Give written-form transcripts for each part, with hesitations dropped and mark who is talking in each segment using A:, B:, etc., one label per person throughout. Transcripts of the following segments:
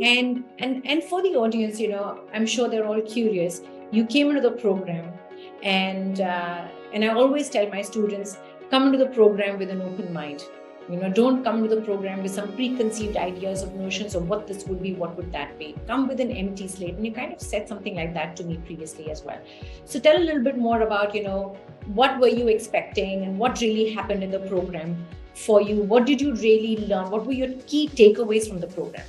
A: And for the audience, I'm sure they're all curious. You came into the program, and I always tell my students, come into the program with an open mind. Don't come into the program with some preconceived ideas of notions of what this would be, what would that be. Come with an empty slate. And you kind of said something like that to me previously as well. So tell a little bit more about, what were you expecting and what really happened in the program for you? What did you really learn? What were your key takeaways from the program?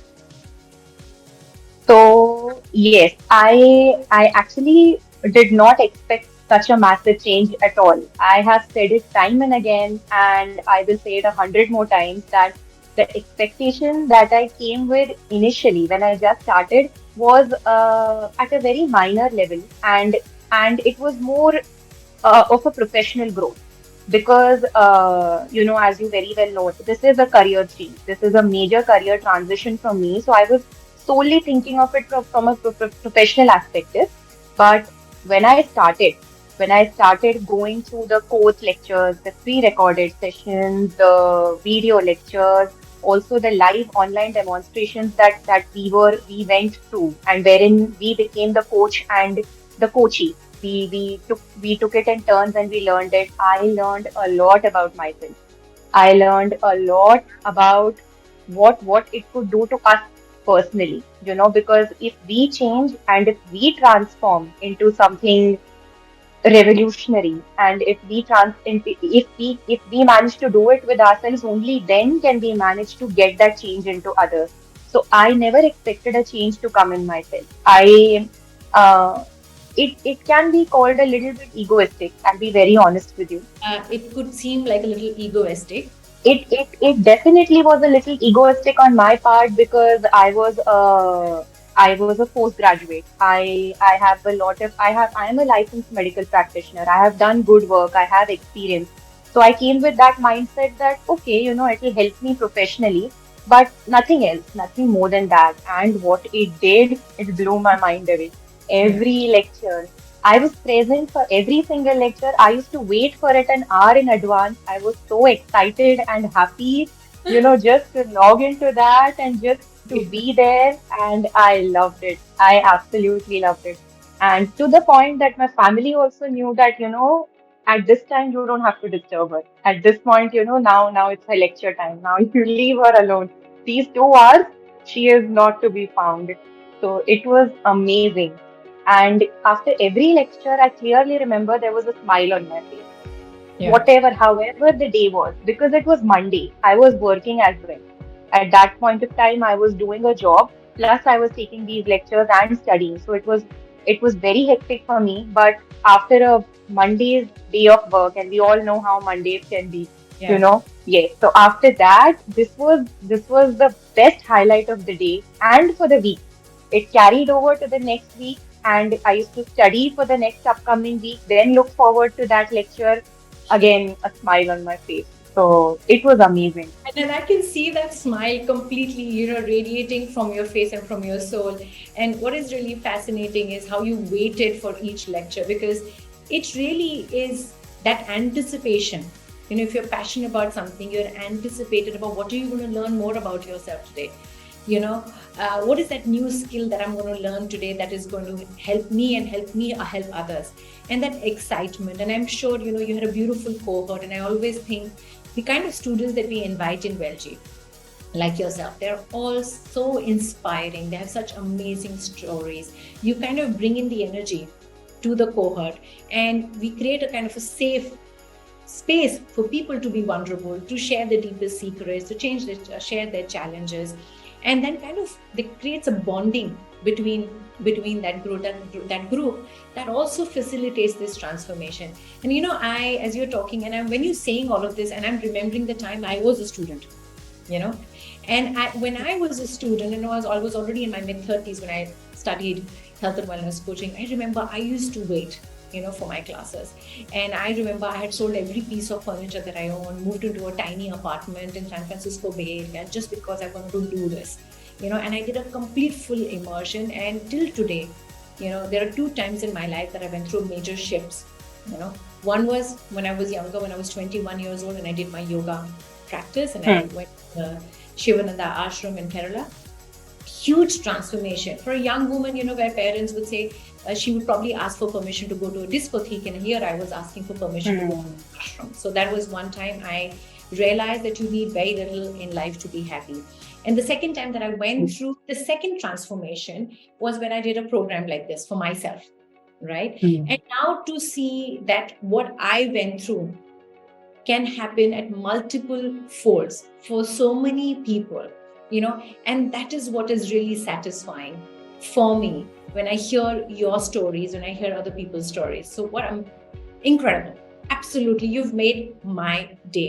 B: So yes, I actually did not expect such a massive change at all. I have said it time and again, and I will say it 100 more times that the expectation that I came with initially when I just started was at a very minor level, and it was more of a professional growth because as you very well know, this is a career change. This is a major career transition for me. So I was solely thinking of it from a professional perspective. But when I started, when I started going through the course lectures, the pre-recorded sessions, the video lectures, also the live online demonstrations that we went through, and wherein we became the coach and the coachee. We took it in turns and we learned it. I learned a lot about myself. I learned a lot about what it could do to us personally, because if we change and if we transform into something revolutionary, and if we manage to do it with ourselves, only then can we manage to get that change into others. So I never expected a change to come in myself. Uh, it can be called a little bit egoistic. I'll be very honest with you.
A: It could seem like a little egoistic.
B: It definitely was a little egoistic on my part because I was a postgraduate. I am a licensed medical practitioner. I have done good work. I have experience. So I came with that mindset that okay, it will help me professionally, but nothing else, nothing more than that. And what it did, it blew my mind away.
A: Yeah.
B: Every lecture, I was present for every single lecture. I used to wait for it an hour in advance. I was so excited and happy, just to log into that and just to be there. And I loved it. I absolutely loved it. And to the point that my family also knew that, at this time you don't have to disturb her. At this point, now it's her lecture time. Now you leave her alone. These 2 hours, she is not to be found. So it was amazing. And after every lecture, I clearly remember there was a smile on my face.
A: Yeah.
B: However the day was, because it was Monday, I was working as well. At that point of time, I was doing a job, plus I was taking these lectures and studying. So it was very hectic for me. But after a Monday's day of work, and we all know how Mondays can be,
A: Yeah.
B: yes. So after that, this was the best highlight of the day and for the week. It carried over to the next week, and I used to study for the next upcoming week, then look forward to that lecture. Again, a smile on my face. So it was amazing.
A: And then I can see that smile completely, radiating from your face and from your soul. And what is really fascinating is how you waited for each lecture, because it really is that anticipation. If you're passionate about something, you're anticipated about what are you going to learn more about yourself today. What is that new skill that I'm going to learn today that is going to help me and help others, and that excitement. And I'm sure you had a beautiful cohort, and I always think the kind of students that we invite in Weljii, like yourself, they're all so inspiring. They have such amazing stories. You kind of bring in the energy to the cohort, and we create a kind of a safe space for people to be vulnerable, to share their deepest secrets, to share their challenges, and then kind of it creates a bonding between that group that also facilitates this transformation. And I, as you're talking, and when you're saying all of this, and I'm remembering the time I was a student, you know and when I was a student, and I was already in my mid-30s when I studied health and wellness coaching. I remember I used to wait for my classes. And I remember I had sold every piece of furniture that I owned, moved into a tiny apartment in San Francisco Bay Area just because I wanted to do this. And I did a complete full immersion. And till today, there are two times in my life that I went through major shifts. One was when I was younger, when I was 21 years old, and I did my yoga practice, and I
B: Hmm.
A: went to the Shivananda ashram in Kerala. huge transformation for a young woman, where parents would say she would probably ask for permission to go to a discotheque, and here I was asking for permission to go to the ashram. So that was one time I realized that you need very little in life to be happy. And the second time that I went through the second transformation was when I did a program like this for myself, right? And now to see that what I went through can happen at multiple folds for so many people, and that is what is really satisfying for me when I hear your stories, when I hear other people's stories. So what I'm incredible. Absolutely, you've made my day.